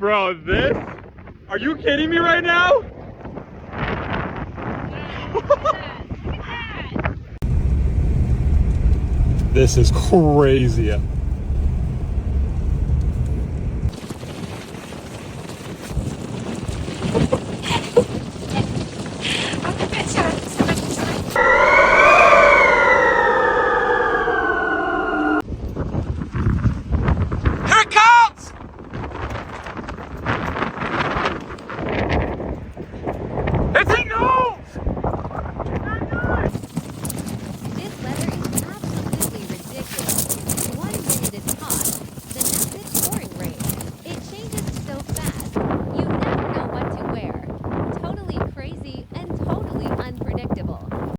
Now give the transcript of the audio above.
Bro, this? Are you kidding me right now? This is crazy.